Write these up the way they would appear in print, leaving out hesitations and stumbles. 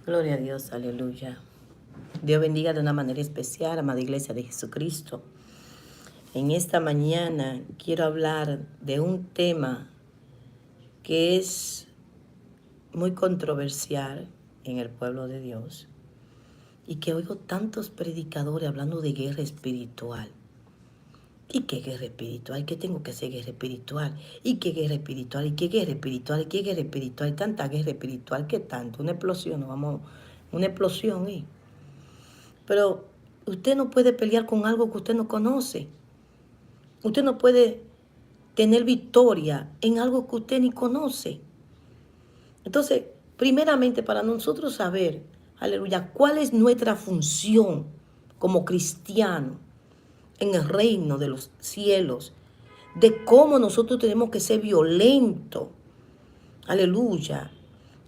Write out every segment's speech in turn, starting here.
Gloria a Dios, aleluya. Dios bendiga de una manera especial, amada Iglesia de Jesucristo. En esta mañana quiero hablar de un tema que es muy controversial en el pueblo de Dios y que oigo tantos predicadores hablando de guerra espiritual. ¿Y qué guerra espiritual? ¿Qué tengo que hacer guerra espiritual? ¿Y qué guerra espiritual? ¿Y qué guerra espiritual? ¿Y qué guerra espiritual? ¿Y tanta guerra espiritual? ¿Qué tanto? Una explosión, ¿no? Vamos, una explosión, ¿eh? Pero usted no puede pelear con algo que usted no conoce. Usted no puede tener victoria en algo que usted ni conoce. Entonces, primeramente, para nosotros saber, aleluya, cuál es nuestra función como cristiano en el reino de los cielos, de cómo nosotros tenemos que ser violentos, aleluya,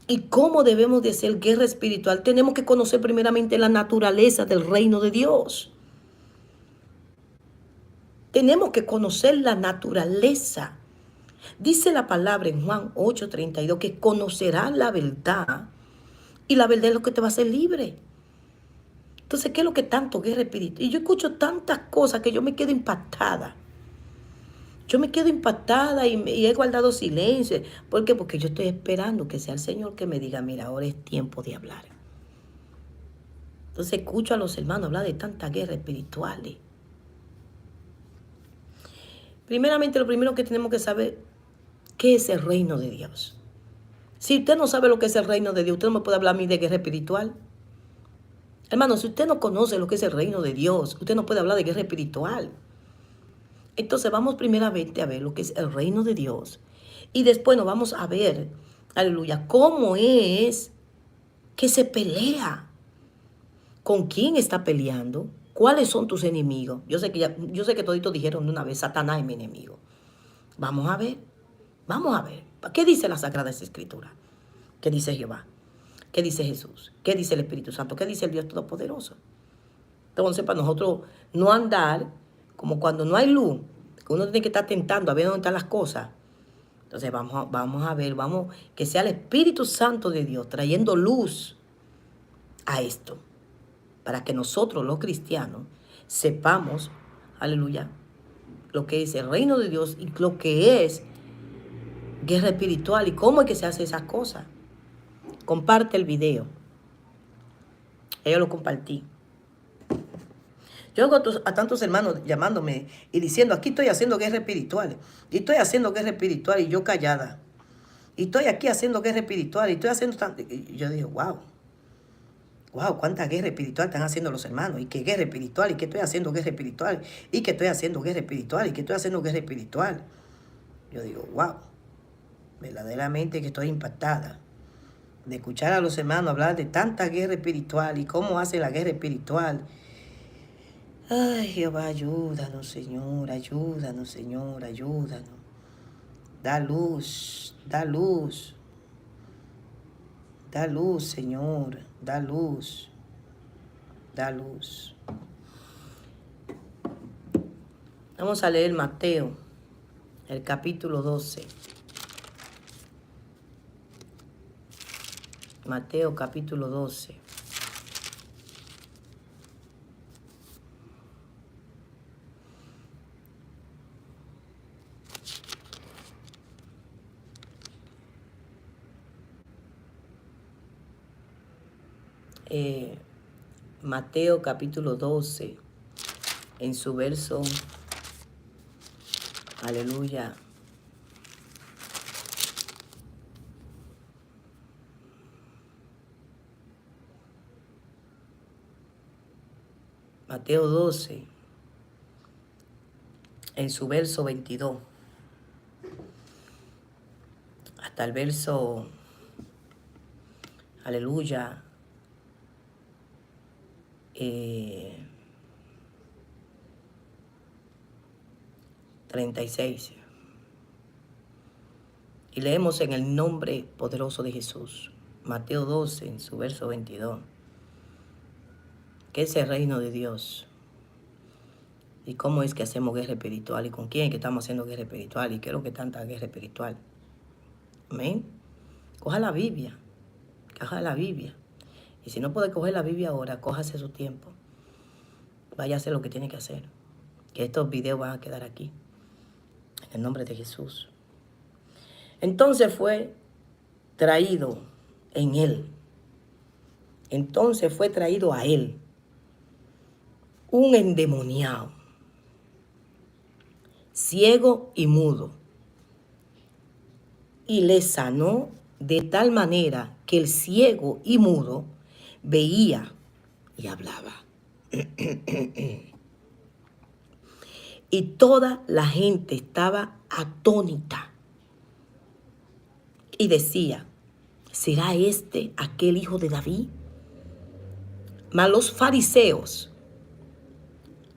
y cómo debemos de hacer guerra espiritual, tenemos que conocer primeramente la naturaleza del reino de Dios. Tenemos que conocer la naturaleza. Dice la palabra en Juan 8:32 que conocerán la verdad y la verdad es lo que te va a hacer libre. Entonces, ¿qué es lo que tanto guerra espiritual? Y yo escucho tantas cosas que yo me quedo impactada. Yo me quedo impactada y he guardado silencio. ¿Por qué? Porque yo estoy esperando que sea el Señor que me diga, mira, ahora es tiempo de hablar. Entonces escucho a los hermanos hablar de tantas guerras espirituales. Primeramente, lo primero que tenemos que saber, ¿qué es el reino de Dios? Si usted no sabe lo que es el reino de Dios, usted no me puede hablar a mí de guerra espiritual. Hermano, si usted no conoce lo que es el reino de Dios, usted no puede hablar de guerra espiritual. Entonces vamos primeramente a ver lo que es el reino de Dios. Y después nos vamos a ver, aleluya, cómo es que se pelea. ¿Con quién está peleando? ¿Cuáles son tus enemigos? Yo sé que toditos dijeron de una vez, Satanás es mi enemigo. Vamos a ver, vamos a ver. ¿Qué dice la Sagrada Escritura? ¿Qué dice Jehová? ¿Qué dice Jesús? ¿Qué dice el Espíritu Santo? ¿Qué dice el Dios Todopoderoso? Entonces, para nosotros no andar como cuando no hay luz, que uno tiene que estar tentando a ver dónde están las cosas. Entonces, vamos a ver, que sea el Espíritu Santo de Dios trayendo luz a esto, para que nosotros los cristianos sepamos, aleluya, lo que es el reino de Dios y lo que es guerra espiritual y cómo es que se hace esas cosas. Comparte el video. Yo lo compartí. Yo hago a tantos hermanos llamándome y diciendo, aquí estoy haciendo guerra espiritual. Y estoy haciendo guerra espiritual y yo callada. Y estoy aquí haciendo guerra espiritual y estoy haciendo tanto. Y yo digo, wow. Wow, cuánta guerra espiritual están haciendo los hermanos. Y qué guerra espiritual. Y que estoy haciendo guerra espiritual. Y que estoy haciendo guerra espiritual. Y que estoy haciendo guerra espiritual. Yo digo, wow. Verdaderamente que estoy impactada de escuchar a los hermanos hablar de tanta guerra espiritual y cómo hace la guerra espiritual. Ay, Jehová, ayúdanos, Señor, ayúdanos, Señor, ayúdanos. Da luz, da luz. Da luz, Señor, da luz. Da luz. Vamos a leer Mateo, el capítulo 12. Mateo, capítulo 12. Mateo capítulo 12, en su verso, aleluya, Mateo 12, en su verso 22, hasta el verso, aleluya, 36. Y leemos en el nombre poderoso de Jesús. Mateo 12, en su verso 22. ¿Qué es el reino de Dios? ¿Y cómo es que hacemos guerra espiritual? ¿Y con quién es que estamos haciendo guerra espiritual? ¿Y qué es lo que tanta guerra espiritual? Amén. Coja la Biblia. Coja la Biblia. Y si no puede coger la Biblia ahora, cójase su tiempo. Vaya a hacer lo que tiene que hacer. Que estos videos van a quedar aquí. En el nombre de Jesús. Entonces fue traído en él. Entonces fue traído a él un endemoniado, ciego y mudo, y le sanó de tal manera que el ciego y mudo veía y hablaba. Y toda la gente estaba atónita y decía, ¿será este aquel hijo de David? Mas los fariseos,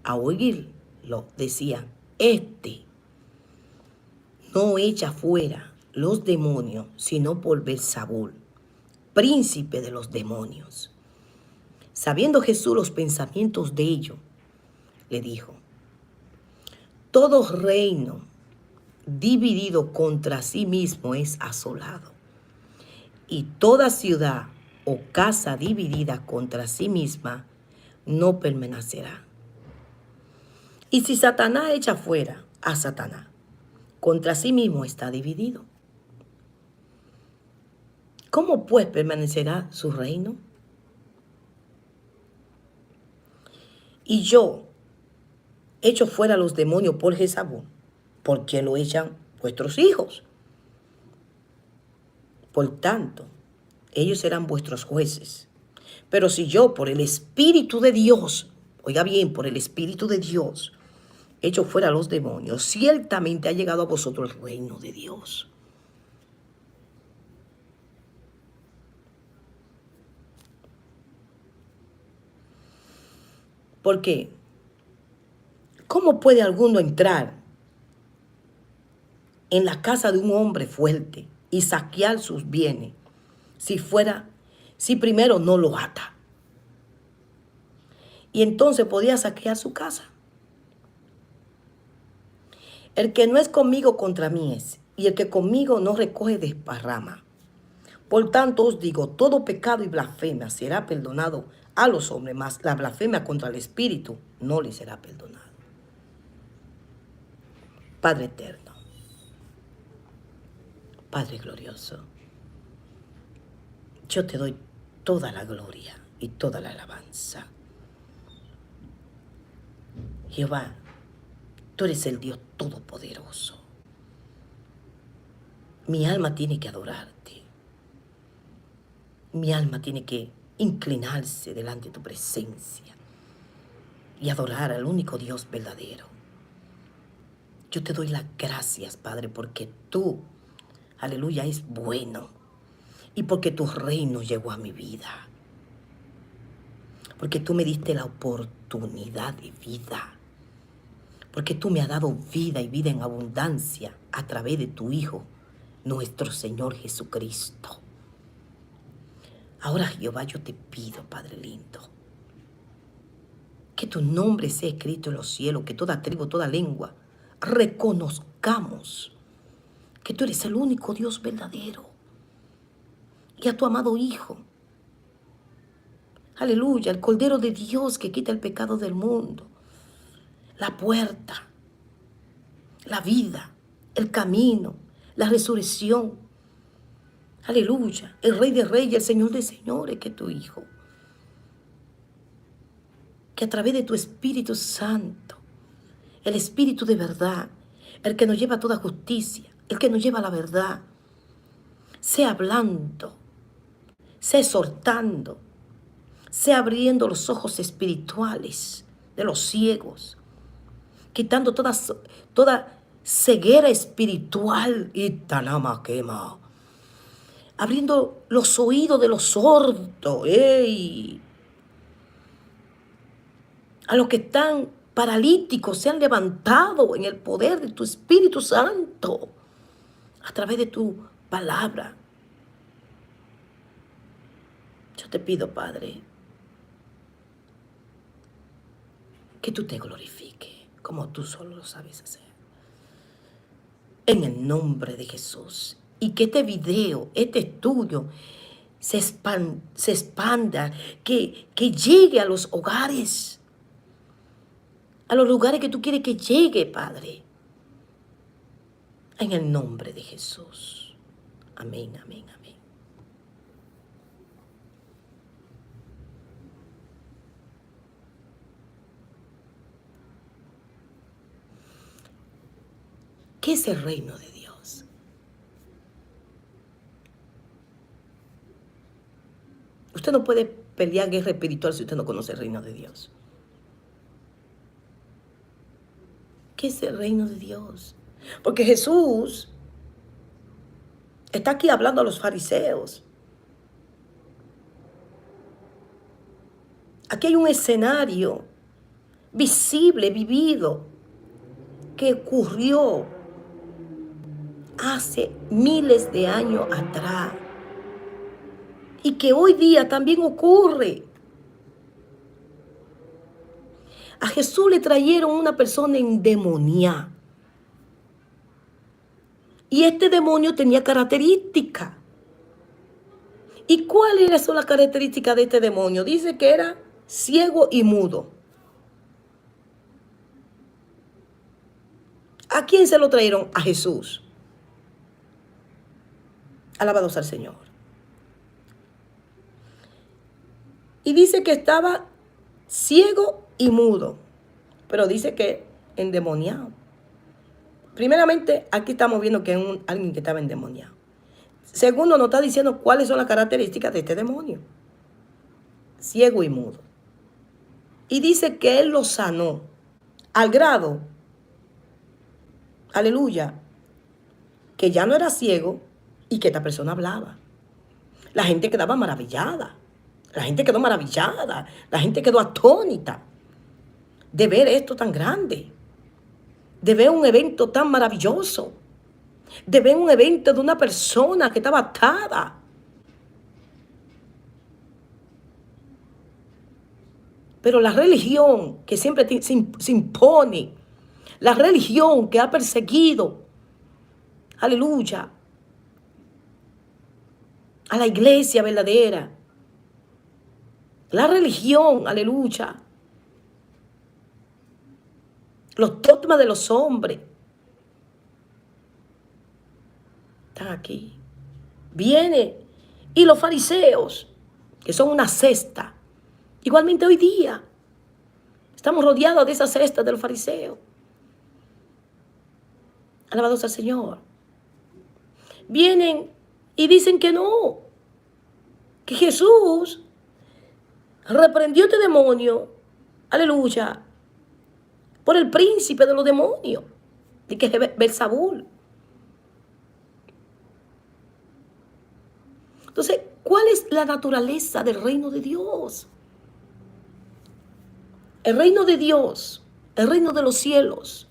a oírlo, decían, este no echa fuera los demonios, sino por Beelzebul, príncipe de los demonios. Sabiendo Jesús los pensamientos de ellos, le dijo, todo reino dividido contra sí mismo es asolado, y toda ciudad o casa dividida contra sí misma no permanecerá. Y si Satanás echa fuera a Satanás, contra sí mismo está dividido. ¿Cómo pues permanecerá su reino? Y yo echo fuera los demonios por Jezabel, ¿por qué lo echan vuestros hijos? Por tanto, ellos serán vuestros jueces. Pero si yo por el Espíritu de Dios, oiga bien, por el Espíritu de Dios, echo fuera los demonios, ciertamente ha llegado a vosotros el reino de Dios. Porque, ¿cómo puede alguno entrar en la casa de un hombre fuerte y saquear sus bienes si primero no lo ata? Y entonces podía saquear su casa. El que no es conmigo contra mí es, y el que conmigo no recoge desparrama. Por tanto os digo, todo pecado y blasfemia será perdonado a los hombres, mas la blasfemia contra el Espíritu no le será perdonado. Padre eterno, Padre glorioso, yo te doy toda la gloria y toda la alabanza. Jehová, tú eres el Dios todopoderoso. Mi alma tiene que adorarte. Mi alma tiene que inclinarse delante de tu presencia y adorar al único Dios verdadero. Yo te doy las gracias, Padre, porque tú, aleluya, es bueno. Y porque tu reino llegó a mi vida. Porque tú me diste la oportunidad de vida. Porque tú me has dado vida y vida en abundancia a través de tu Hijo, nuestro Señor Jesucristo. Ahora, Jehová, yo te pido, Padre lindo, que tu nombre sea escrito en los cielos, que toda tribu, toda lengua reconozcamos que tú eres el único Dios verdadero y a tu amado Hijo. Aleluya, el Cordero de Dios que quita el pecado del mundo, la puerta, la vida, el camino, la resurrección. Aleluya, el Rey de Reyes, el Señor de Señores, que es tu Hijo. Que a través de tu Espíritu Santo, el Espíritu de verdad, el que nos lleva a toda justicia, el que nos lleva a la verdad, sea hablando, sea exhortando, sea abriendo los ojos espirituales de los ciegos, quitando toda ceguera espiritual y tanama quema, abriendo los oídos de los sordos, ¡ey! A los que están paralíticos se han levantado en el poder de tu Espíritu Santo, a través de tu palabra. Yo te pido, Padre, que tú te glorifiques como tú solo lo sabes hacer. En el nombre de Jesús. Y que este video, este estudio, se expanda, que llegue a los hogares, a los lugares que tú quieres que llegue, Padre. En el nombre de Jesús. Amén, amén, amén. ¿Qué es el reino de Dios? Usted no puede pelear guerra espiritual si usted no conoce el reino de Dios. ¿Qué es el reino de Dios? Porque Jesús está aquí hablando a los fariseos. Aquí hay un escenario visible, vivido, que ocurrió hace miles de años atrás y que hoy día también ocurre. A Jesús le trajeron una persona endemoniada. Y este demonio tenía características. ¿Y cuáles son las características de este demonio? Dice que era ciego y mudo. ¿A quién se lo trajeron? A Jesús. Alabados al Señor. Y dice que estaba ciego y mudo. Pero dice que endemoniado. Primeramente, aquí estamos viendo que es alguien que estaba endemoniado. Segundo, nos está diciendo cuáles son las características de este demonio. Ciego y mudo. Y dice que él lo sanó al grado, aleluya, que ya no era ciego y que esta persona hablaba. La gente quedaba maravillada. La gente quedó maravillada. La gente quedó atónita de ver esto tan grande. De ver un evento tan maravilloso, de ver un evento de una persona que estaba atada. Pero la religión que siempre se impone, la religión que ha perseguido, aleluya, a la iglesia verdadera, la religión, aleluya, los dogmas de los hombres están aquí. Viene. Y los fariseos, que son una cesta, igualmente hoy día, estamos rodeados de esa cesta de los fariseos. Alabados al Señor. Vienen y dicen que no, que Jesús reprendió a este demonio, aleluya, por el príncipe de los demonios, y que es Belzabul. Entonces, ¿cuál es la naturaleza del reino de Dios? El reino de Dios, el reino de los cielos,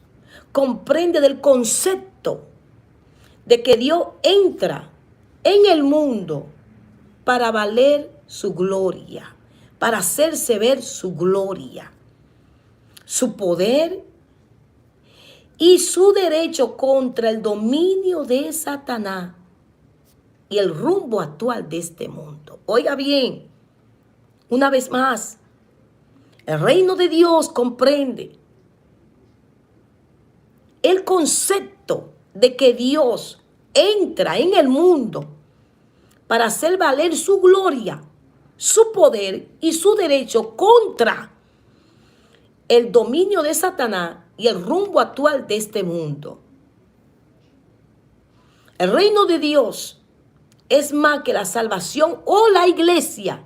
comprende del concepto de que Dios entra en el mundo para valer su gloria, para hacerse ver su gloria, su poder y su derecho contra el dominio de Satanás y el rumbo actual de este mundo. Oiga bien, una vez más, el reino de Dios comprende el concepto de que Dios entra en el mundo para hacer valer su gloria, su poder y su derecho contra el dominio de Satanás y el rumbo actual de este mundo. El reino de Dios es más que la salvación o la iglesia.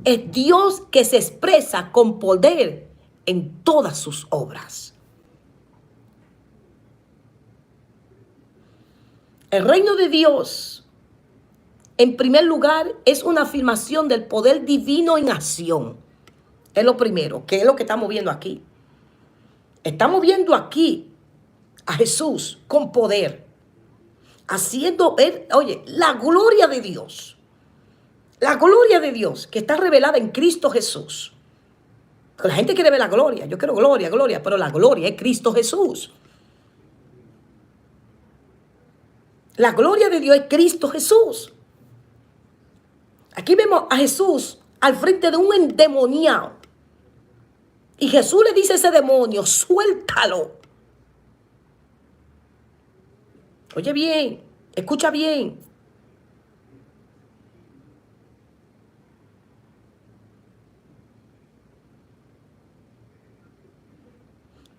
Es Dios que se expresa con poder en todas sus obras. El reino de Dios, en primer lugar, es una afirmación del poder divino en acción. Es lo primero, que es lo que estamos viendo aquí. Estamos viendo aquí a Jesús con poder, haciendo ver, oye, la gloria de Dios. La gloria de Dios que está revelada en Cristo Jesús. Porque la gente quiere ver la gloria. Yo quiero gloria, gloria, pero la gloria es Cristo Jesús. La gloria de Dios es Cristo Jesús. Aquí vemos a Jesús al frente de un endemoniado. Y Jesús le dice a ese demonio, suéltalo. Oye bien, escucha bien.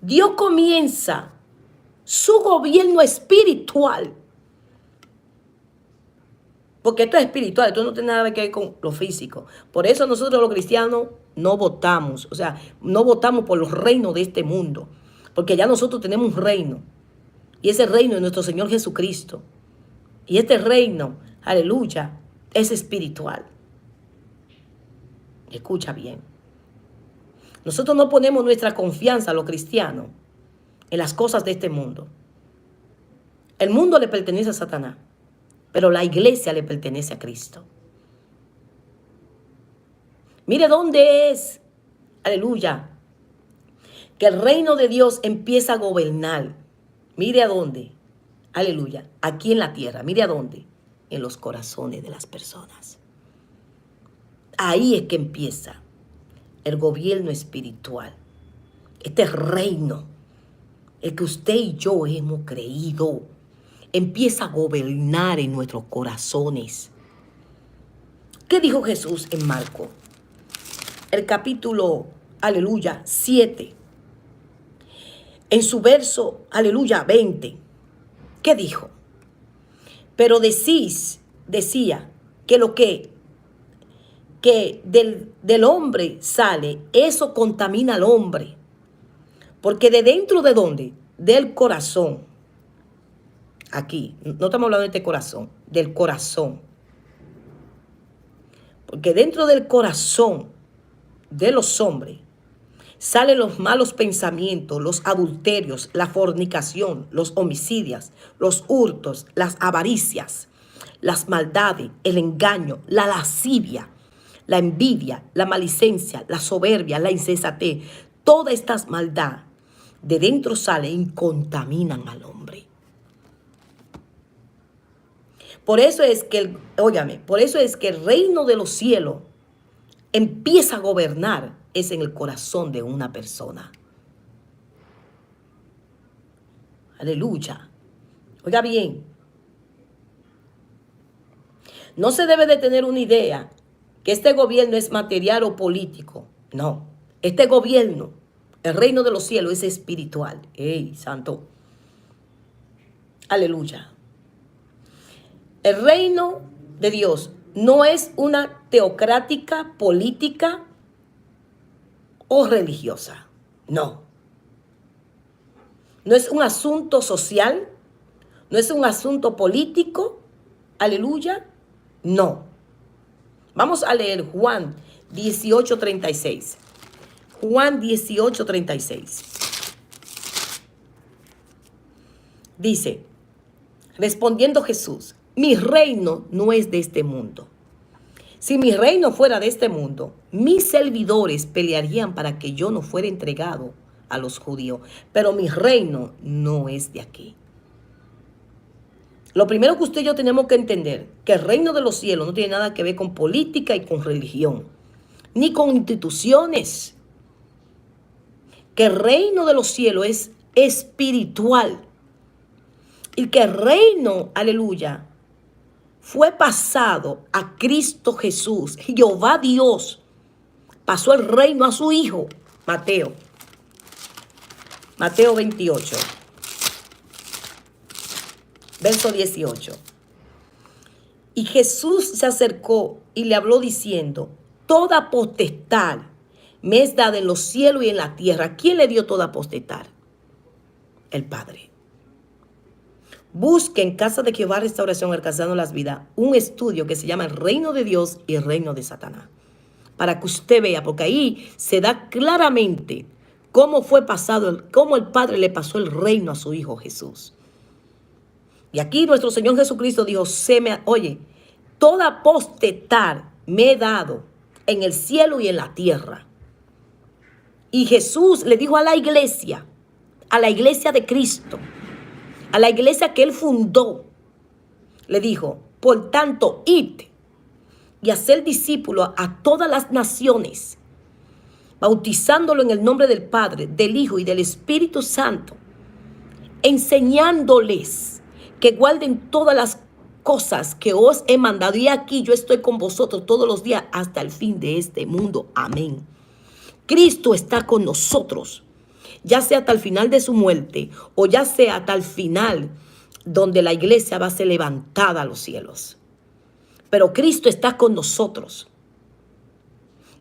Dios comienza su gobierno espiritual. Porque esto es espiritual, esto no tiene nada que ver con lo físico. Por eso nosotros los cristianos no votamos. O sea, no votamos por los reinos de este mundo. Porque ya nosotros tenemos un reino. Y ese reino es nuestro Señor Jesucristo. Y este reino, aleluya, es espiritual. Escucha bien. Nosotros no ponemos nuestra confianza, los cristianos, en las cosas de este mundo. El mundo le pertenece a Satanás, pero la iglesia le pertenece a Cristo. Mire dónde es, aleluya, que el reino de Dios empieza a gobernar. Mire a dónde, aleluya, aquí en la tierra. Mire a dónde, en los corazones de las personas. Ahí es que empieza el gobierno espiritual. Este reino, el que usted y yo hemos creído, empieza a gobernar en nuestros corazones. ¿Qué dijo Jesús en Marcos? El capítulo, aleluya, 7. En su verso, aleluya, 20. ¿Qué dijo? Pero decía, que lo que del hombre sale, eso contamina al hombre. Porque de dentro de dónde? Del corazón. Aquí, no estamos hablando de este corazón, del corazón. Porque dentro del corazón de los hombres salen los malos pensamientos, los adulterios, la fornicación, los homicidios, los hurtos, las avaricias, las maldades, el engaño, la lascivia, la envidia, la malicencia, la soberbia, la insensatez. Todas estas maldades de dentro salen y contaminan al hombre. Por eso es que, por eso es que el reino de los cielos empieza a gobernar es en el corazón de una persona. Aleluya. Oiga bien. No se debe de tener una idea que este gobierno es material o político. No. Este gobierno, el reino de los cielos, es espiritual. ¡Ey, santo! Aleluya. El reino de Dios no es una teocrática, política o religiosa. No. No es un asunto social. No es un asunto político. Aleluya. No. Vamos a leer Juan 18:36. Juan 18:36. Dice, respondiendo Jesús, mi reino no es de este mundo. Si mi reino fuera de este mundo, mis servidores pelearían para que yo no fuera entregado a los judíos. Pero mi reino no es de aquí. Lo primero que usted y yo tenemos que entender, que el reino de los cielos no tiene nada que ver con política y con religión, ni con instituciones. Que el reino de los cielos es espiritual. Y que el reino, aleluya, fue pasado a Cristo Jesús. Jehová Dios pasó el reino a su Hijo. Mateo 28, verso 18. Y Jesús se acercó y le habló diciendo, toda potestad me es dada en los cielos y en la tierra. ¿Quién le dio toda potestad? El Padre. Busque en Casa de Jehová Restauración Alcanzando las Vidas un estudio que se llama El Reino de Dios y el Reino de Satanás. Para que usted vea, porque ahí se da claramente cómo fue pasado, cómo el Padre le pasó el reino a su Hijo Jesús. Y aquí nuestro Señor Jesucristo dijo, toda potestad me he dado en el cielo y en la tierra. Y Jesús le dijo a la iglesia de Cristo, a la iglesia que él fundó, le dijo, por tanto, id y hacer discípulos a todas las naciones, bautizándolo en el nombre del Padre, del Hijo y del Espíritu Santo, enseñándoles que guarden todas las cosas que os he mandado. Y aquí yo estoy con vosotros todos los días hasta el fin de este mundo. Amén. Cristo está con nosotros, ya sea hasta el final de su muerte o ya sea hasta el final donde la iglesia va a ser levantada a los cielos. Pero Cristo está con nosotros.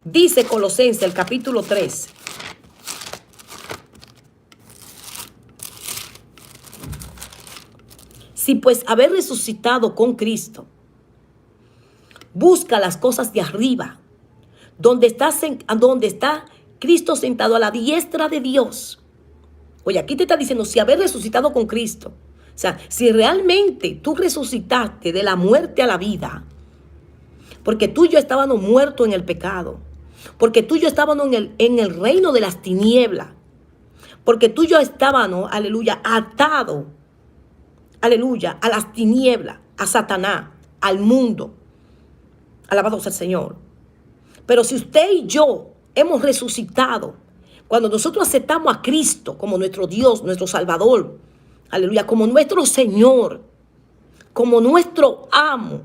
Dice Colosenses, el capítulo 3. Si pues haber resucitado con Cristo, busca las cosas de arriba, donde está Cristo sentado a la diestra de Dios. Oye, aquí te está diciendo, si haber resucitado con Cristo, o sea, si realmente tú resucitaste de la muerte a la vida, porque tú y yo estábamos muertos en el pecado, porque tú y yo estábamos en el reino de las tinieblas, porque tú y yo estábamos, aleluya, atados, aleluya, a las tinieblas, a Satanás, al mundo. Alabado sea el Señor. Pero si usted y yo hemos resucitado, cuando nosotros aceptamos a Cristo como nuestro Dios, nuestro Salvador, aleluya, como nuestro Señor, como nuestro amo,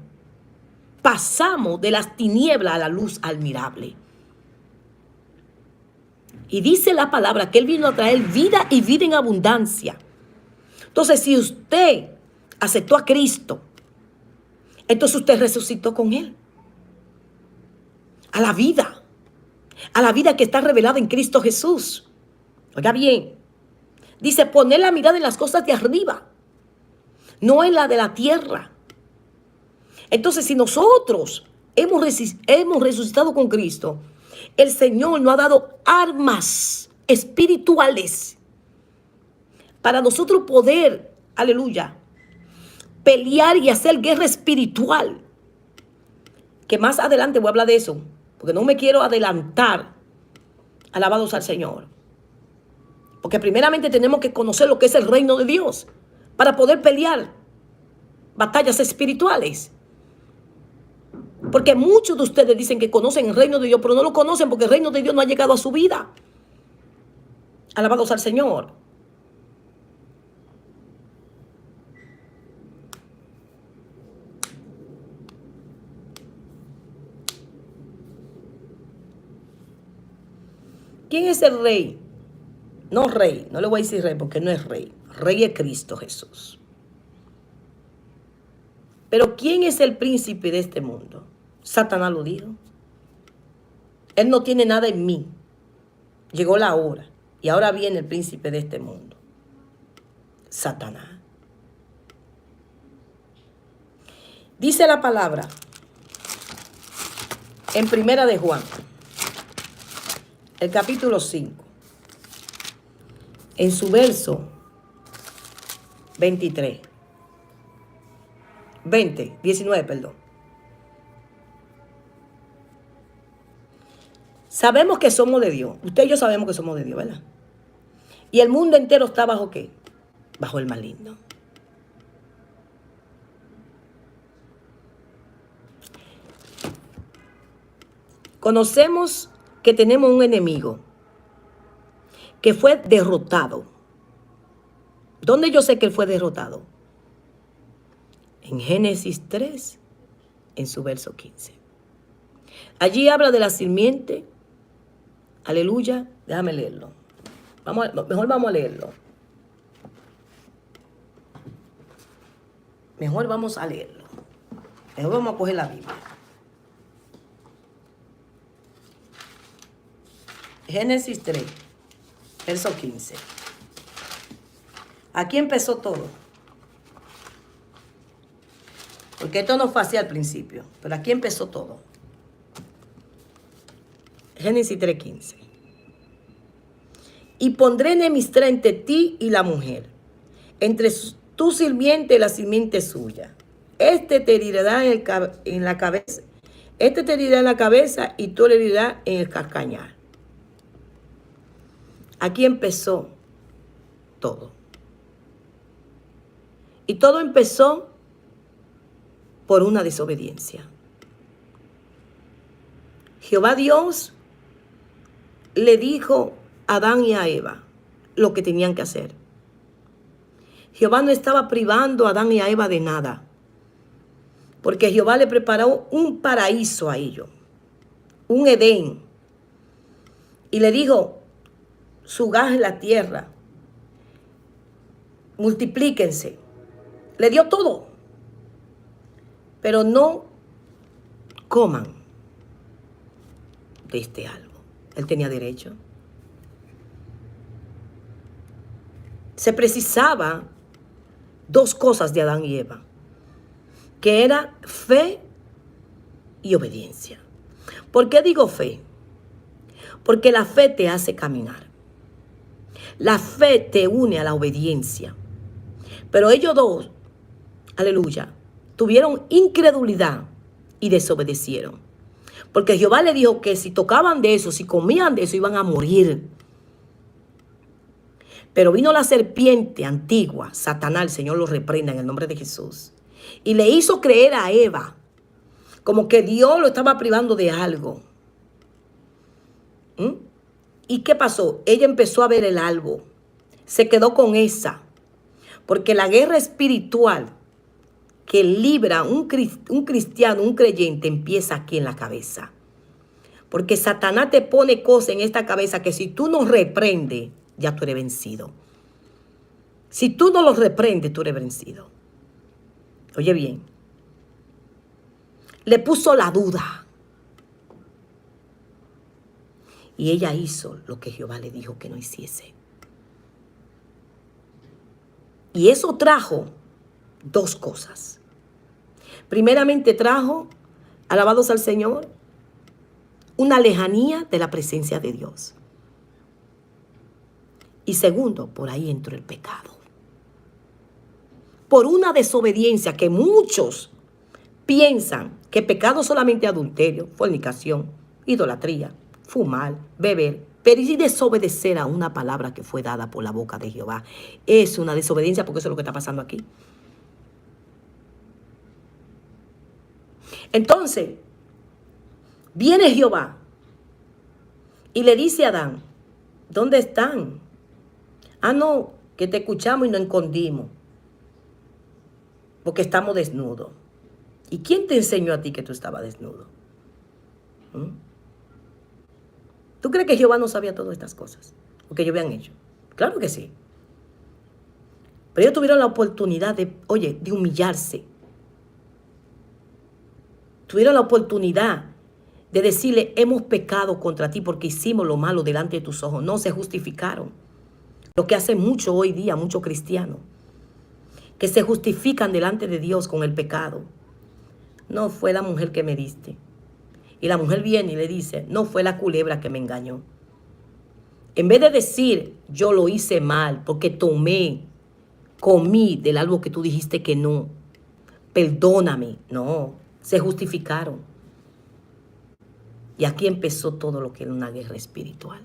pasamos de las tinieblas a la luz admirable. Y dice la palabra que Él vino a traer vida y vida en abundancia. Entonces, si usted aceptó a Cristo, entonces usted resucitó con Él. A la vida que está revelada en Cristo Jesús. Oiga bien, dice poner la mirada en las cosas de arriba, no en la de la tierra. Entonces, si nosotros hemos resucitado con Cristo, el Señor nos ha dado armas espirituales para nosotros poder, aleluya, pelear y hacer guerra espiritual. Que más adelante voy a hablar de eso, porque no me quiero adelantar. Alabados al Señor. Porque primeramente tenemos que conocer lo que es el reino de Dios para poder pelear batallas espirituales. Porque muchos de ustedes dicen que conocen el reino de Dios, pero no lo conocen porque el reino de Dios no ha llegado a su vida. Alabados al Señor. ¿Quién es el rey? No rey, no le voy a decir rey porque no es rey. Rey es Cristo Jesús. Pero ¿quién es el príncipe de este mundo? Satanás lo dijo. Él no tiene nada en mí. Llegó la hora. Y ahora viene el príncipe de este mundo. Satanás. Dice la palabra en Primera de Juan, el capítulo 5, en su verso 19, perdón. Sabemos que somos de Dios. Usted y yo sabemos que somos de Dios, ¿verdad? Y el mundo entero está bajo ¿qué? Bajo el maligno. Conocemos que tenemos un enemigo que fue derrotado. ¿Dónde yo sé que él fue derrotado? En Génesis 3, en su verso 15. Allí habla de la simiente. Aleluya. Déjame leerlo. Mejor vamos a leerlo. Mejor vamos a leerlo. Mejor vamos a coger la Biblia. Génesis 3, verso 15. Aquí empezó todo. Porque esto no fue así al principio, pero aquí empezó todo. Génesis 3:15. Y pondré enemistad entre ti y la mujer, entre tu sirviente y la simiente suya. Este te herirá en la cabeza. Este te herirá en la cabeza y tú le herirás en el calcañar. Aquí empezó todo. Y todo empezó por una desobediencia. Jehová Dios le dijo a Adán y a Eva lo que tenían que hacer. Jehová no estaba privando a Adán y a Eva de nada, porque Jehová le preparó un paraíso a ellos, un Edén, y le dijo, sugad la tierra, multiplíquense. Le dio todo, pero no coman de este árbol. Él tenía derecho. Se precisaba dos cosas de Adán y Eva, que era fe y obediencia. ¿Por qué digo fe? Porque la fe te hace caminar. La fe te une a la obediencia. Pero ellos dos, aleluya, tuvieron incredulidad y desobedecieron. Porque Jehová le dijo que si tocaban de eso, si comían de eso, iban a morir. Pero vino la serpiente antigua, Satanás, el Señor lo reprenda en el nombre de Jesús, y le hizo creer a Eva como que Dios lo estaba privando de algo. ¿Y qué pasó? Ella empezó a ver el árbol, se quedó con esa, porque la guerra espiritual que libra un cristiano, un creyente, empieza aquí en la cabeza. Porque Satanás te pone cosas en esta cabeza que si tú no reprendes, ya tú eres vencido. Si tú no los reprendes, tú eres vencido. Oye bien, le puso la duda. Y ella hizo lo que Jehová le dijo que no hiciese. Y eso trajo dos cosas. Primeramente trajo, alabados al Señor, una lejanía de la presencia de Dios. Y segundo, por ahí entró el pecado. Por una desobediencia que muchos piensan que pecado solamente adulterio, fornicación, idolatría, fumar, beber, pero y desobedecer a una palabra que fue dada por la boca de Jehová. Es una desobediencia porque eso es lo que está pasando aquí. Entonces, viene Jehová y le dice a Adán, ¿dónde están? Ah, no, que te escuchamos y nos escondimos, porque estamos desnudos. ¿Y quién te enseñó a ti que tú estabas desnudo? ¿Tú crees que Jehová no sabía todas estas cosas? ¿O que ellos habían hecho? Claro que sí. Pero ellos tuvieron la oportunidad de humillarse. Tuvieron la oportunidad de decirle, hemos pecado contra ti porque hicimos lo malo delante de tus ojos. No se justificaron. Lo que hacen mucho hoy día, muchos cristianos, que se justifican delante de Dios con el pecado. No fue la mujer que me diste. Y la mujer viene y le dice, no fue la culebra que me engañó. En vez de decir, yo lo hice mal porque comí del árbol que tú dijiste que no. Perdóname. No, se justificaron. Y aquí empezó todo lo que era una guerra espiritual.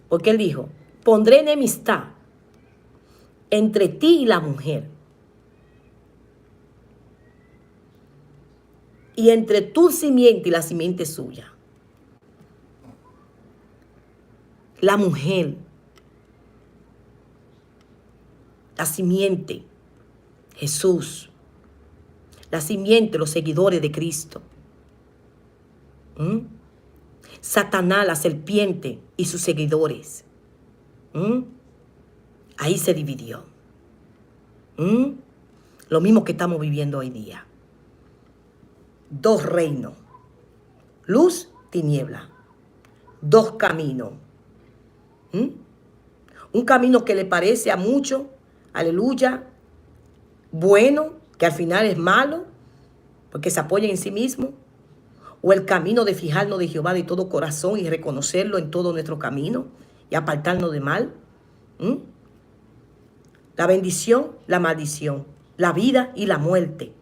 Porque él dijo, pondré enemistad entre ti y la mujer, y entre tu simiente y la simiente suya. La mujer, la simiente, Jesús, la simiente, los seguidores de Cristo. Satanás, la serpiente y sus seguidores. Ahí se dividió. Lo mismo que estamos viviendo hoy día. Dos reinos. Luz, tiniebla. Dos caminos. Un camino que le parece a muchos, aleluya, bueno, que al final es malo, porque se apoya en sí mismo. O el camino de fijarnos de Jehová de todo corazón y reconocerlo en todo nuestro camino y apartarnos de mal. La bendición, la maldición, la vida y la muerte.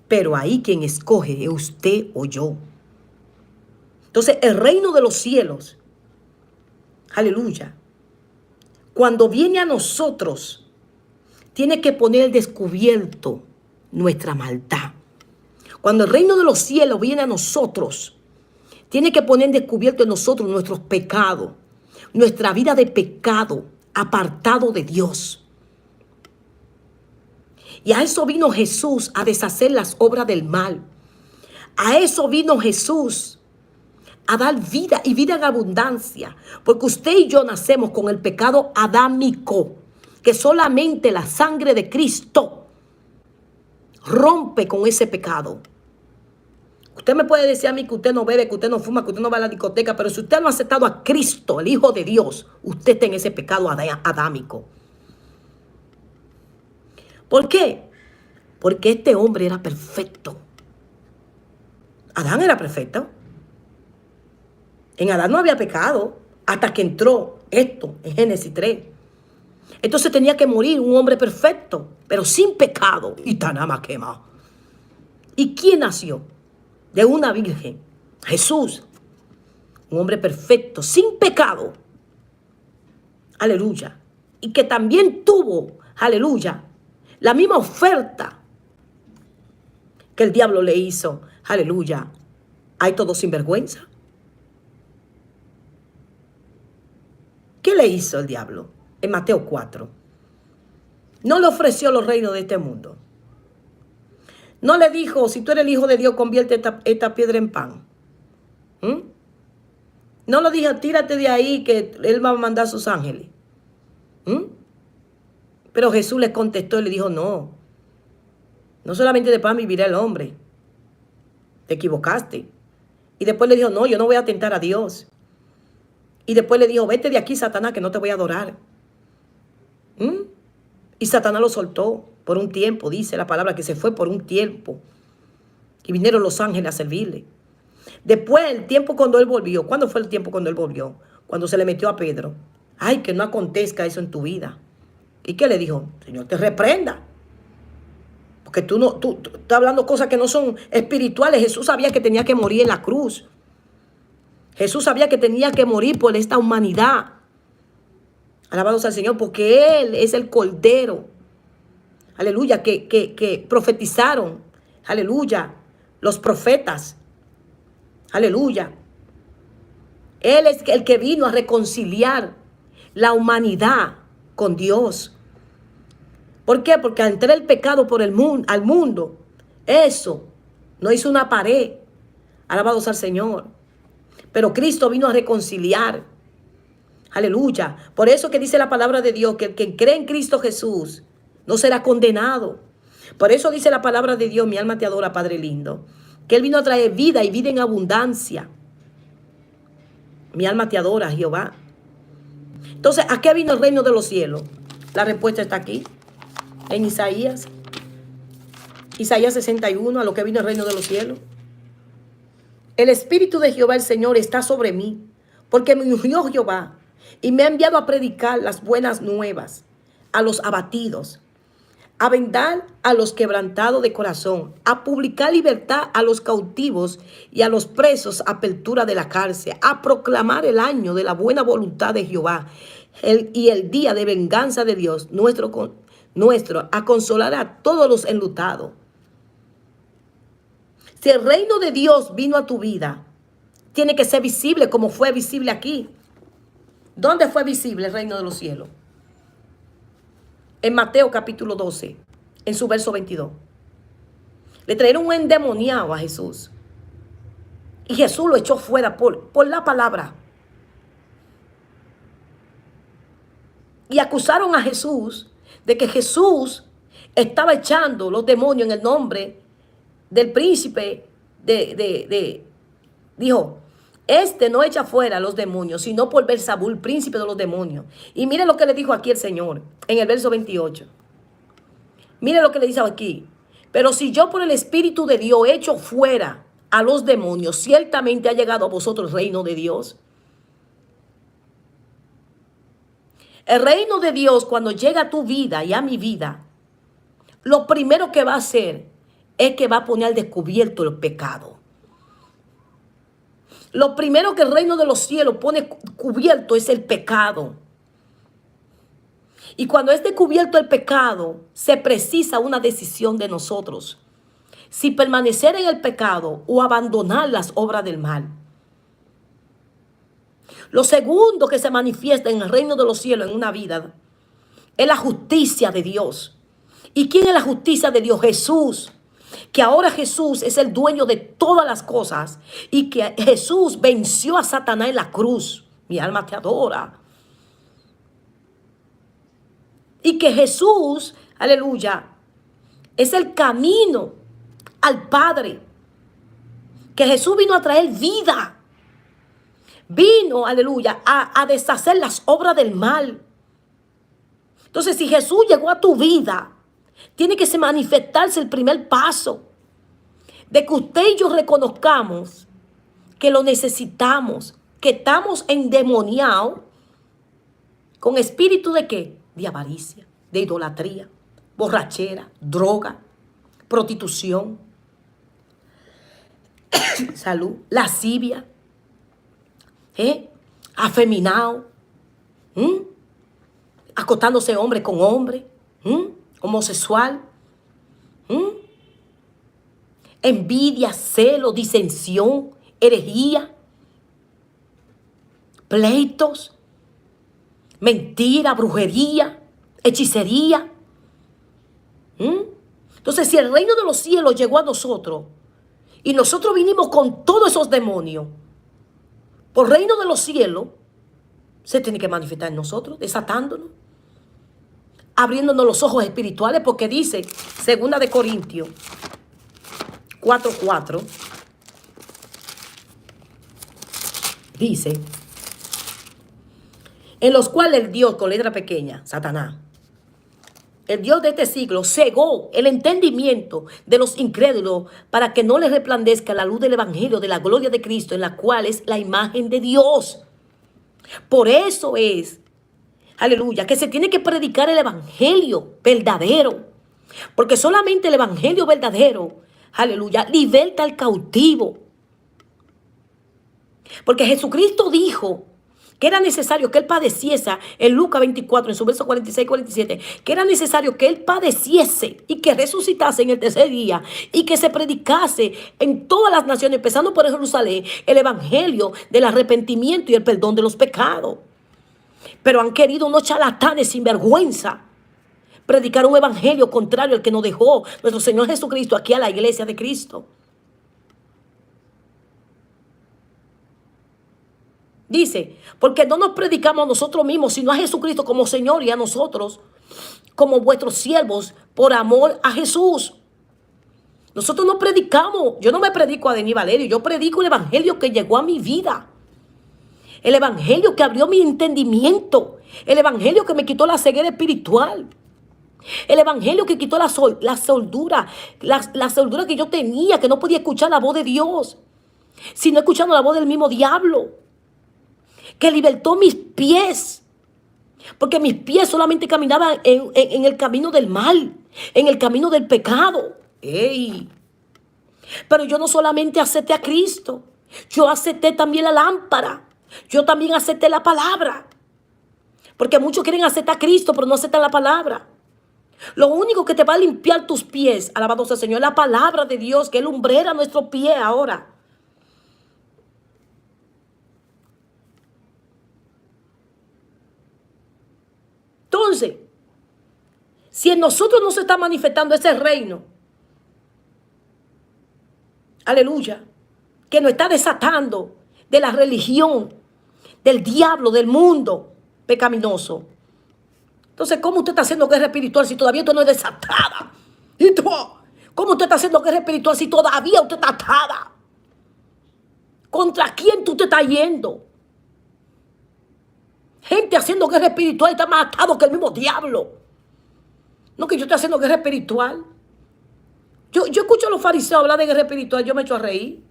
Pero ahí quien escoge es usted o yo. Entonces el reino de los cielos, aleluya, cuando viene a nosotros, tiene que poner al descubierto nuestra maldad. Cuando el reino de los cielos viene a nosotros, tiene que poner en descubierto en nosotros nuestros pecados, nuestra vida de pecado, apartado de Dios. Y a eso vino Jesús, a deshacer las obras del mal. A eso vino Jesús, a dar vida y vida en abundancia. Porque usted y yo nacemos con el pecado adámico, que solamente la sangre de Cristo rompe con ese pecado. Usted me puede decir a mí que usted no bebe, que usted no fuma, que usted no va a la discoteca, pero si usted no ha aceptado a Cristo, el Hijo de Dios, usted está en ese pecado adámico. ¿Por qué? Porque este hombre era perfecto. Adán era perfecto. En Adán no había pecado hasta que entró esto en Génesis 3. Entonces tenía que morir un hombre perfecto, pero sin pecado. Y tanama quema. ¿Y quién nació? De una virgen. Jesús. Un hombre perfecto, sin pecado. Aleluya. Y que también tuvo, aleluya, la misma oferta que el diablo le hizo. Aleluya. Hay todo sinvergüenza. ¿Qué le hizo el diablo? En Mateo 4. No le ofreció los reinos de este mundo. No le dijo, si tú eres el Hijo de Dios, convierte esta piedra en pan. No le dijo, tírate de ahí que Él va a mandar a sus ángeles. Pero Jesús le contestó y le dijo, no solamente de pan vivirá el hombre. Te equivocaste. Y después le dijo, no, yo no voy a tentar a Dios. Y después le dijo, vete de aquí, Satanás, que no te voy a adorar. Y Satanás lo soltó por un tiempo, dice la palabra, que se fue por un tiempo. Y vinieron los ángeles a servirle. Después, el tiempo cuando él volvió. ¿Cuándo fue el tiempo cuando él volvió? Cuando se le metió a Pedro. Ay, que no acontezca eso en tu vida. ¿Y qué le dijo? Señor, te reprenda. Porque tú estás hablando cosas que no son espirituales. Jesús sabía que tenía que morir en la cruz. Jesús sabía que tenía que morir por esta humanidad. Alabados al Señor, porque Él es el Cordero. Aleluya, que profetizaron. Aleluya, los profetas. Aleluya. Él es el que vino a reconciliar la humanidad con Dios. ¿Por qué? Porque al entrar el pecado por al mundo, eso no hizo una pared. Alabados al Señor. Pero Cristo vino a reconciliar. Aleluya. Por eso que dice la palabra de Dios que el que cree en Cristo Jesús no será condenado. Por eso dice la palabra de Dios, mi alma te adora, Padre lindo, que Él vino a traer vida y vida en abundancia. Mi alma te adora, Jehová. Entonces, ¿a qué vino el reino de los cielos? La respuesta está aquí, en Isaías. Isaías 61, a lo que vino el reino de los cielos. El Espíritu de Jehová el Señor está sobre mí, porque me ungió Jehová y me ha enviado a predicar las buenas nuevas a los abatidos, a vendar a los quebrantados de corazón, a publicar libertad a los cautivos y a los presos, apertura de la cárcel, a proclamar el año de la buena voluntad de Jehová y el día de venganza de Dios nuestro, a consolar a todos los enlutados. Si el reino de Dios vino a tu vida, tiene que ser visible como fue visible aquí. ¿Dónde fue visible el reino de los cielos? En Mateo capítulo 12, en su verso 22. Le trajeron un endemoniado a Jesús. Y Jesús lo echó fuera por la palabra. Y acusaron a Jesús de que Jesús estaba echando los demonios en el nombre del príncipe dijo, este no echa fuera los demonios, sino por Belzabul, príncipe de los demonios. Y mire lo que le dijo aquí el Señor, en el verso 28. Mire lo que le dice aquí. Pero si yo por el Espíritu de Dios echo fuera a los demonios, ciertamente ha llegado a vosotros el reino de Dios. El reino de Dios, cuando llega a tu vida y a mi vida, lo primero que va a hacer es que va a poner al descubierto el pecado. Lo primero que el reino de los cielos pone cubierto es el pecado. Y cuando es descubierto el pecado, se precisa una decisión de nosotros. si permanecer en el pecado o abandonar las obras del mal. Lo segundo que se manifiesta en el reino de los cielos en una vida es la justicia de Dios. ¿Y quién es la justicia de Dios? Jesús. Que ahora Jesús es el dueño de todas las cosas y que Jesús venció a Satanás en la cruz. Mi alma te adora. Y que Jesús, aleluya, es el camino al Padre. Que Jesús vino a traer vida. Vino, aleluya, a deshacer las obras del mal. Entonces, si Jesús llegó a tu vida, tiene que manifestarse el primer paso de que usted y yo reconozcamos que lo necesitamos, que estamos endemoniados con espíritu de ¿qué? De avaricia, de idolatría, borrachera, droga, prostitución, salud, lascivia, afeminado, acostándose hombre con hombre, homosexual, envidia, celo, disensión, herejía, pleitos, mentira, brujería, hechicería. Entonces, si el reino de los cielos llegó a nosotros y nosotros vinimos con todos esos demonios, por reino de los cielos, se tiene que manifestar en nosotros, desatándonos, abriéndonos los ojos espirituales, porque dice, 2 de Corintios 4:4, dice, en los cuales el Dios, con letra pequeña, Satanás, el Dios de este siglo, cegó el entendimiento de los incrédulos para que no les resplandezca la luz del evangelio de la gloria de Cristo, en la cual es la imagen de Dios. Por eso es, aleluya, que se tiene que predicar el evangelio verdadero. Porque solamente el evangelio verdadero, aleluya, liberta al cautivo. Porque Jesucristo dijo que era necesario que Él padeciese, en Lucas 24, en su verso 46 y 47, que era necesario que Él padeciese y que resucitase en el tercer día y que se predicase en todas las naciones, empezando por Jerusalén, el evangelio del arrepentimiento y el perdón de los pecados. Pero han querido unos charlatanes sin vergüenza predicar un evangelio contrario al que nos dejó nuestro Señor Jesucristo aquí a la iglesia de Cristo. Dice, porque no nos predicamos a nosotros mismos, sino a Jesucristo como Señor y a nosotros como vuestros siervos por amor a Jesús. Nosotros no predicamos, yo no me predico a Denis Valerio, yo predico el evangelio que llegó a mi vida. El evangelio que abrió mi entendimiento. El evangelio que me quitó la ceguera espiritual. El evangelio que quitó la soldura que yo tenía, que no podía escuchar la voz de Dios, sino escuchando la voz del mismo diablo. Que libertó mis pies. Porque mis pies solamente caminaban en el camino del mal, en el camino del pecado. ¡Ey! Pero yo no solamente acepté a Cristo, yo acepté también la lámpara. Yo también acepté la palabra. Porque muchos quieren aceptar a Cristo, pero no aceptan la palabra. Lo único que te va a limpiar tus pies, alabado sea el Señor, es la palabra de Dios, que es lumbrera nuestro pie ahora. Entonces, si en nosotros no se está manifestando ese reino, aleluya, que nos está desatando de la religión, del diablo, del mundo pecaminoso. Entonces, ¿cómo usted está haciendo guerra espiritual si todavía usted no es desatada? ¿Y tú? ¿Cómo usted está haciendo guerra espiritual si todavía usted está atada? ¿Contra quién tú te estás yendo? Gente haciendo guerra espiritual y está más atado que el mismo diablo. No que yo esté haciendo guerra espiritual. Yo escucho a los fariseos hablar de guerra espiritual, yo me echo a reír.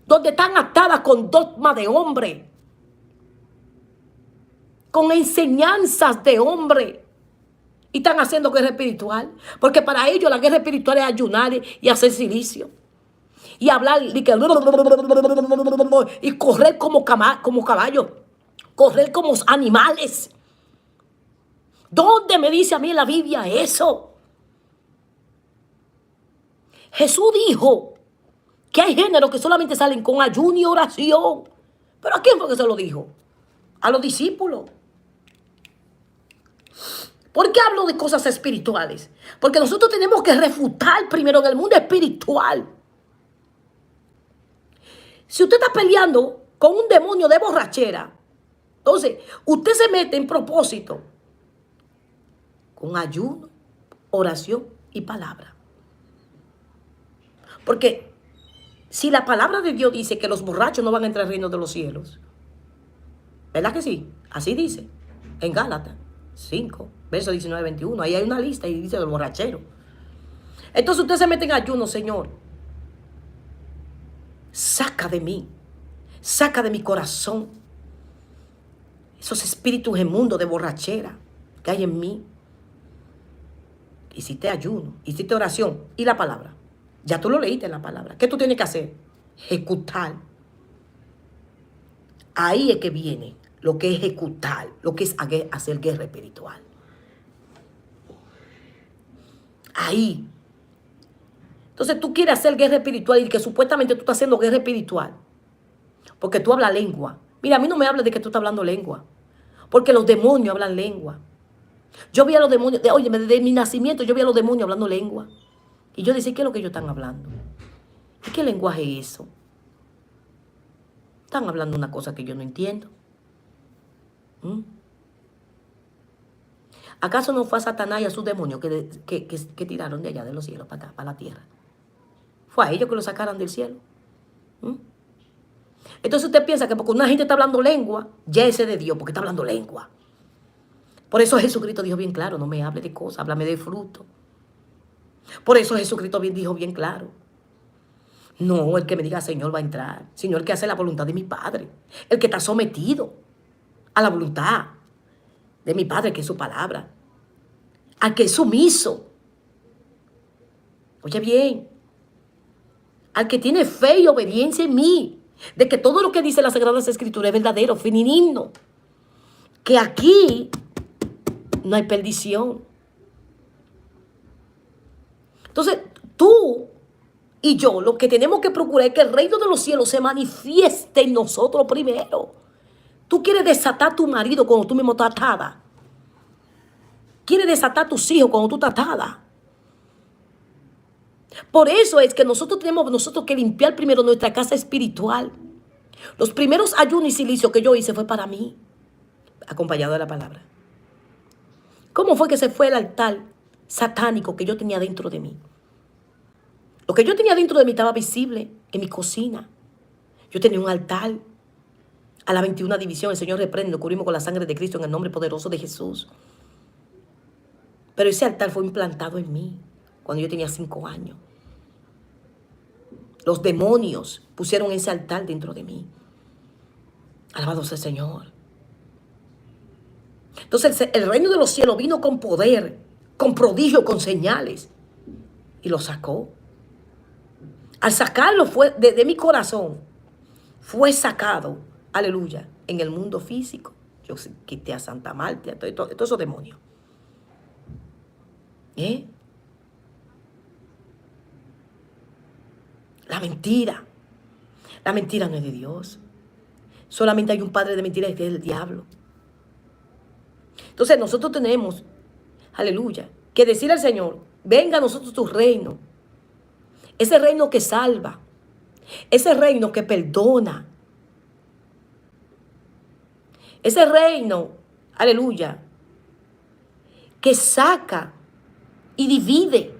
Donde están atadas con dogmas de hombre. Con enseñanzas de hombre. Y están haciendo guerra espiritual. Porque para ellos la guerra espiritual es ayunar y hacer silicio. Y hablar y correr como caballo. Correr como animales. ¿Dónde me dice a mí en la Biblia eso? Jesús dijo que hay géneros que solamente salen con ayuno y oración. ¿Pero a quién fue que se lo dijo? A los discípulos. ¿Por qué hablo de cosas espirituales? Porque nosotros tenemos que refutar primero en el mundo espiritual. Si usted está peleando con un demonio de borrachera, entonces usted se mete en propósito con ayuno, oración y palabra. Porque si la palabra de Dios dice que los borrachos no van a entrar al reino de los cielos, ¿verdad que sí? Así dice en Gálatas 5, verso 19-21. Ahí hay una lista y dice del borrachero. Entonces usted se mete en ayuno, Señor. Saca de mí, saca de mi corazón esos espíritus inmundos de borrachera que hay en mí. Hiciste ayuno, hiciste oración y la palabra. Ya tú lo leíste en la palabra. ¿Qué tú tienes que hacer? Ejecutar. Ahí es que viene lo que es ejecutar, lo que es hacer guerra espiritual. Ahí. Entonces tú quieres hacer guerra espiritual y que supuestamente tú estás haciendo guerra espiritual porque tú hablas lengua. Mira, a mí no me hables de que tú estás hablando lengua, porque los demonios hablan lengua. Yo vi a los demonios, oye, desde mi nacimiento yo vi a los demonios hablando lengua. Y yo decía, ¿qué es lo que ellos están hablando? ¿Y qué lenguaje es eso? Están hablando una cosa que yo no entiendo. ¿Acaso no fue a Satanás y a sus demonios que tiraron de allá de los cielos para acá, para la tierra? Fue a ellos que lo sacaron del cielo. Entonces usted piensa que porque una gente está hablando lengua, ya ese es de Dios, porque está hablando lengua. Por eso Jesucristo dijo bien claro, no me hable de cosas, háblame de fruto. Por eso Jesucristo dijo bien claro. No, el que me diga Señor va a entrar, sino el que hace la voluntad de mi Padre. El que está sometido a la voluntad de mi Padre, que es su palabra. Al que es sumiso. Oye bien. Al que tiene fe y obediencia en mí. De que todo lo que dice la Sagradas Escrituras es verdadero, femenino. Que aquí no hay perdición. Entonces, tú y yo lo que tenemos que procurar es que el reino de los cielos se manifieste en nosotros primero. Tú quieres desatar a tu marido cuando tú mismo estás atada. Quieres desatar a tus hijos cuando tú estás atada. Por eso es que nosotros tenemos que limpiar primero nuestra casa espiritual. Los primeros ayunos y silicios que yo hice fue para mí, acompañado de la palabra. ¿Cómo fue que se fue el altar satánico que yo tenía dentro de mí? Lo que yo tenía dentro de mí estaba visible en mi cocina. Yo tenía un altar a la 21 división. El Señor reprende, lo cubrimos con la sangre de Cristo en el nombre poderoso de Jesús. Pero ese altar fue implantado en mí cuando yo tenía 5 años. Los demonios pusieron ese altar dentro de mí. Alabado sea el Señor. Entonces el reino de los cielos vino con poder, con prodigio, con señales. Y lo sacó. Al sacarlo fue de mi corazón, fue sacado, aleluya, en el mundo físico. Yo quité a Santa Marta, a todos esos demonios. La mentira no es de Dios. Solamente hay un padre de mentiras que es el diablo. Entonces nosotros tenemos, aleluya, que decir al Señor, venga a nosotros tu reino. Ese reino que salva. Ese reino que perdona. Ese reino, aleluya, que saca y divide.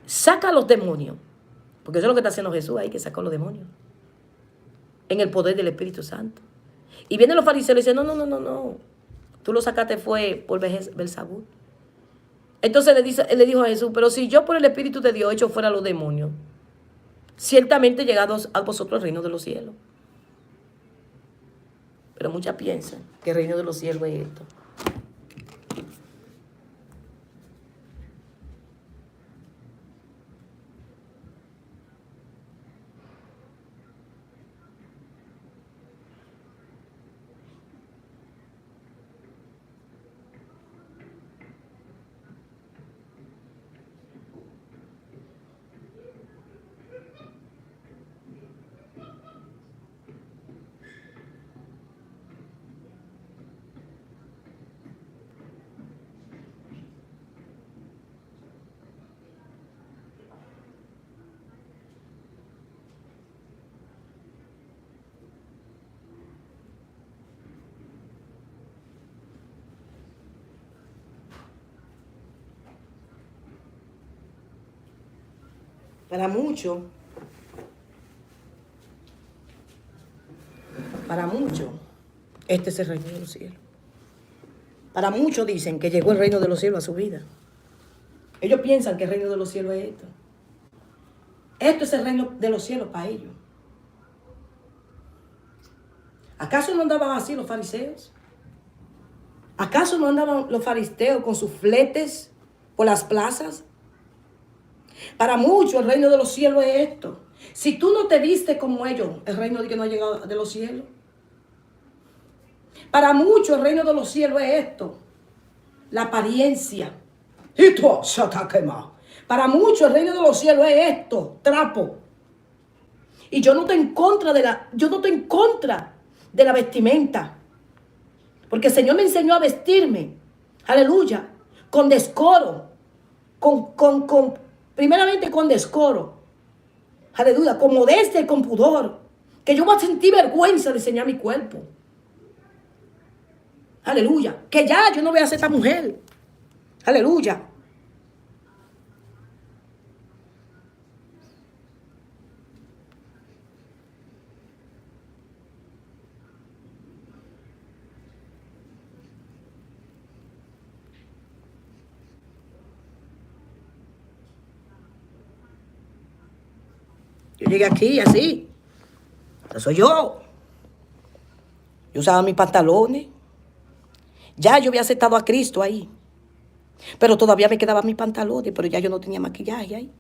Saca a los demonios. Porque eso es lo que está haciendo Jesús ahí, que sacó a los demonios. En el poder del Espíritu Santo. Y vienen los fariseos y dicen, no. Tú lo sacaste fue por Belzabú. Entonces le dijo a Jesús, pero si yo por el Espíritu de Dios echo fuera a los demonios, ciertamente llegados a vosotros el reino de los cielos. Pero muchas piensan que el reino de los cielos es esto. Para muchos, este es el reino de los cielos. Para muchos dicen que llegó el reino de los cielos a su vida. Ellos piensan que el reino de los cielos es esto. Esto es el reino de los cielos para ellos. ¿Acaso no andaban así los fariseos? ¿Acaso no andaban los fariseos con sus fletes por las plazas? Para muchos el reino de los cielos es esto. Si tú no te vistes como ellos, el reino de que no ha llegado de los cielos. Para muchos el reino de los cielos es esto. La apariencia. Y tú se está quemado. Para muchos el reino de los cielos es esto, trapo. Y yo no estoy en contra de la vestimenta. Porque el Señor me enseñó a vestirme, aleluya, con descoro, primeramente con descoro, aleluya, con modestia y con pudor, que yo voy a sentir vergüenza de enseñar mi cuerpo, aleluya, que ya yo no voy a ser esta mujer, aleluya. Yo llegué aquí así. Eso soy yo. Yo usaba mis pantalones. Ya yo había aceptado a Cristo ahí. Pero todavía me quedaban mis pantalones. Pero ya yo no tenía maquillaje ahí.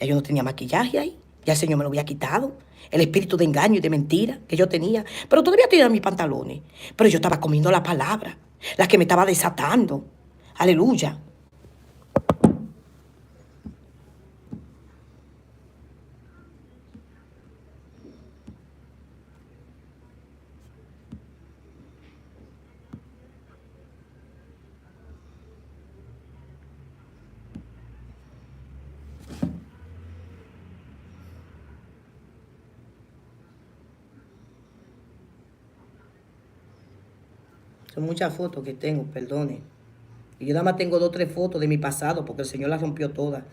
Ya yo no tenía maquillaje ahí. Ya el Señor me lo había quitado. El espíritu de engaño y de mentira que yo tenía. Pero todavía tenía mis pantalones. Pero yo estaba comiendo la palabra. La que me estaba desatando. Aleluya. Son muchas fotos que tengo, perdone. Y yo nada más tengo 2 o 3 fotos de mi pasado porque el Señor las rompió todas.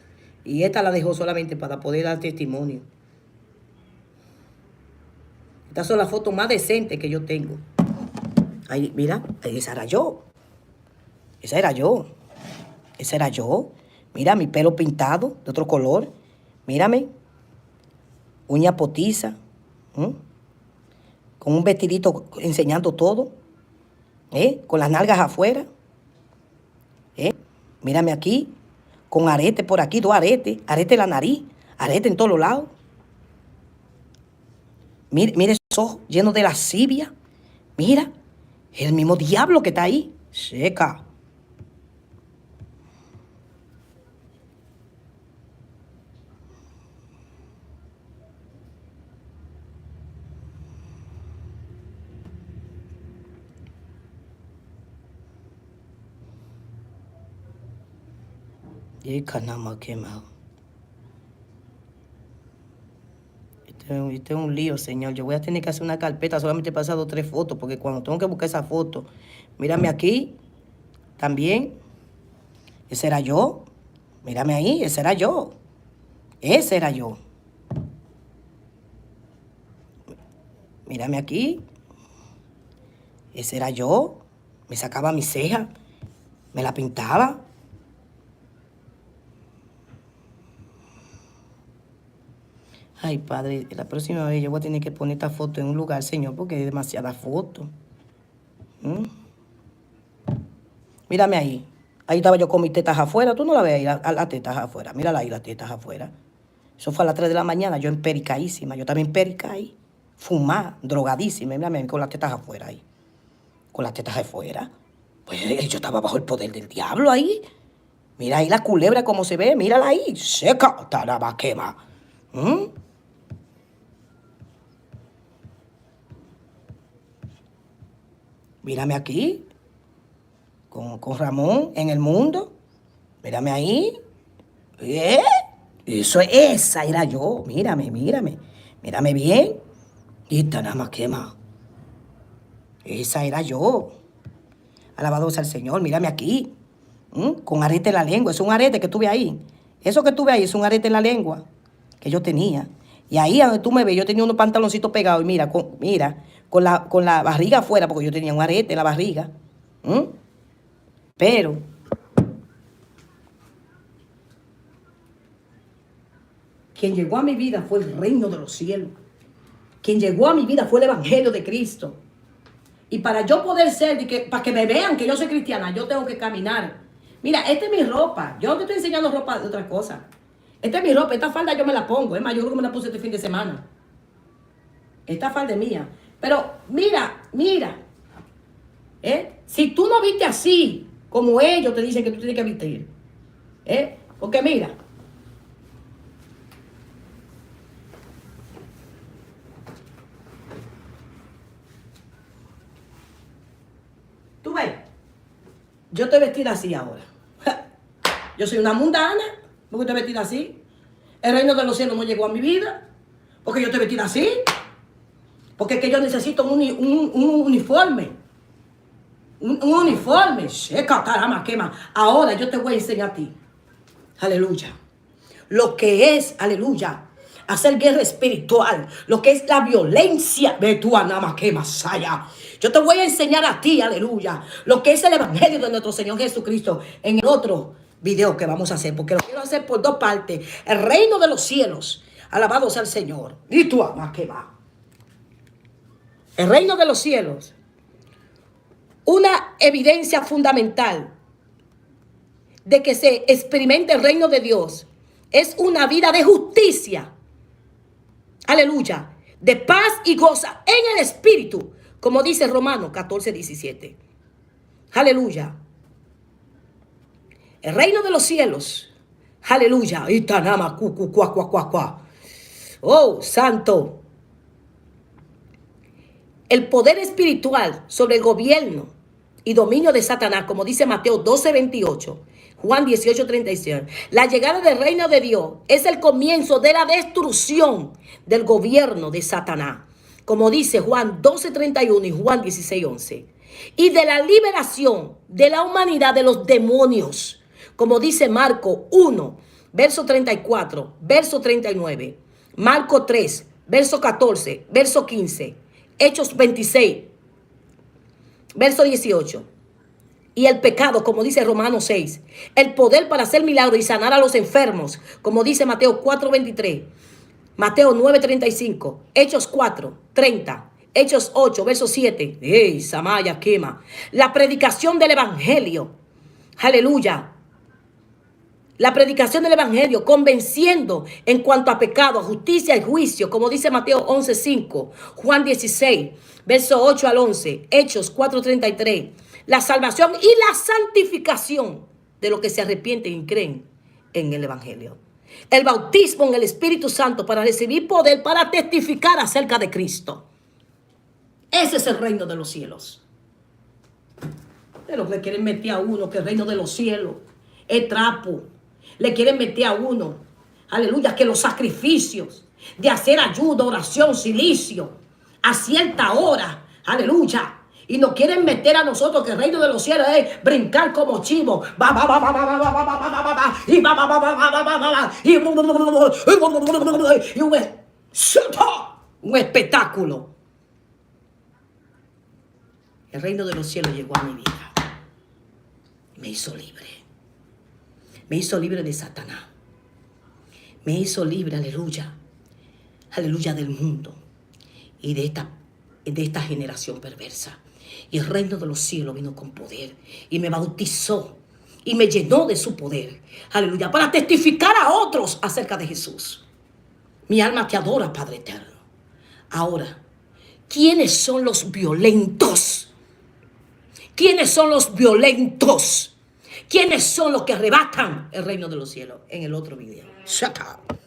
Y esta la dejó solamente para poder dar testimonio. Estas son las fotos más decentes que yo tengo. Ahí, mira, esa era yo. Esa era yo. Esa era yo. Mira, mi pelo pintado de otro color. Mírame. Uña potiza. Con un vestidito enseñando todo. Con las nalgas afuera. Mírame aquí. Con arete por aquí, 2 aretes. Arete en la nariz. Arete en todos los lados. Mire esos ojos llenos de lascivia. Mira. El mismo diablo que está ahí. Seca. Y canama quemado. Este es un lío, Señor. Yo voy a tener que hacer una carpeta. Solamente he pasado 3 fotos. Porque cuando tengo que buscar esa foto, mírame aquí. También. Ese era yo. Mírame ahí. Ese era yo. Ese era yo. Mírame aquí. Ese era yo. Me sacaba mi ceja. Me la pintaba. Ay, Padre, la próxima vez yo voy a tener que poner esta foto en un lugar, Señor, porque hay demasiadas fotos. Mírame ahí. Ahí estaba yo con mis tetas afuera. Tú no la ves ahí, las tetas afuera. Mírala ahí, las tetas afuera. Eso fue a las 3 de la mañana, yo empericaísima. Yo también emperica ahí. Fumada, drogadísima. Mírame con las tetas afuera ahí. Con las tetas afuera. Pues yo estaba bajo el poder del diablo ahí. Mira ahí la culebra como se ve. Mírala ahí. Seca. Taraba quema. Mírame aquí, con Ramón en el mundo. Mírame ahí. Esa era yo. Mírame. Mírame bien. Y está nada más quema. Esa era yo. Alabado sea el Señor. Mírame aquí. Con arete en la lengua. Es un arete que tuve ahí. Eso que tuve ahí es un arete en la lengua. que yo tenía. Y ahí donde tú me ves, yo tenía unos pantaloncitos pegados y mira, con la barriga afuera, porque yo tenía un arete en la barriga. Pero quien llegó a mi vida fue el reino de los cielos. Quien llegó a mi vida fue el evangelio de Cristo. Y para yo poder ser, para que me vean que yo soy cristiana, yo tengo que caminar. Mira, esta es mi ropa. Yo no te estoy enseñando ropa de otra cosa. Esta es mi ropa. Esta falda yo me la pongo. Es más, yo creo que me la puse este fin de semana. Esta falda es mía. Pero mira. Si tú no viste así, como ellos te dicen que tú tienes que vestir. Porque mira. Tú ves. Yo estoy vestida así ahora. Yo soy una mundana. Porque estoy vestida así. El reino de los cielos no llegó a mi vida. Porque yo estoy vestida así. Porque es que yo necesito un uniforme. Un uniforme. Ahora yo te voy a enseñar a ti. Aleluya. Lo que es, aleluya, hacer guerra espiritual. Lo que es la violencia. Ve tú a nada que masaya. Yo te voy a enseñar a ti, aleluya, lo que es el evangelio de nuestro Señor Jesucristo en el otro video que vamos a hacer. Porque lo quiero hacer por dos partes. El reino de los cielos. Alabado sea el Señor. Y tú ama que va. El reino de los cielos. Una evidencia fundamental de que se experimente el reino de Dios es una vida de justicia. Aleluya. De paz y goza en el espíritu. Como dice Romanos 14:17. Aleluya. El reino de los cielos. Aleluya. Itanama, oh, santo. El poder espiritual sobre el gobierno y dominio de Satanás, como dice Mateo 12:28, Juan 18:36. La llegada del reino de Dios es el comienzo de la destrucción del gobierno de Satanás, como dice Juan 12:31 y Juan 16:11. Y de la liberación de la humanidad de los demonios, como dice Marco 1, verso 34, verso 39. Marco 3, verso 14, verso 15. Hechos 26, verso 18. Y el pecado, como dice Romanos 6. El poder para hacer milagros y sanar a los enfermos, como dice Mateo 4:23. Mateo 9:35. Hechos 4:30. Hechos 8, verso 7. ¡Ey, Samaya quema! La predicación del evangelio. Aleluya. La predicación del evangelio, convenciendo en cuanto a pecado, justicia y juicio, como dice Mateo 11:5, Juan 16, verso 8 al 11, Hechos 4:33. La salvación y la santificación de los que se arrepienten y creen en el evangelio. El bautismo en el Espíritu Santo para recibir poder para testificar acerca de Cristo. Ese es el reino de los cielos. Pero le quieren meter a uno que el reino de los cielos es trapo. Le quieren meter a uno, aleluya, que los sacrificios de hacer ayuda, oración, silicio, a cierta hora, aleluya. Y nos quieren meter a nosotros que el reino de los cielos es brincar como chivo. Y un espectáculo. El reino de los cielos llegó a mi vida. Me hizo libre. Me hizo libre de Satanás. Me hizo libre, aleluya. Aleluya del mundo. Y de esta generación perversa. Y el reino de los cielos vino con poder. Y me bautizó. Y me llenó de su poder. Aleluya. Para testificar a otros acerca de Jesús. Mi alma te adora, Padre eterno. Ahora, ¿quiénes son los violentos? ¿Quiénes son los violentos? ¿Quiénes son los que arrebatan el reino de los cielos? En el otro video. Shut up.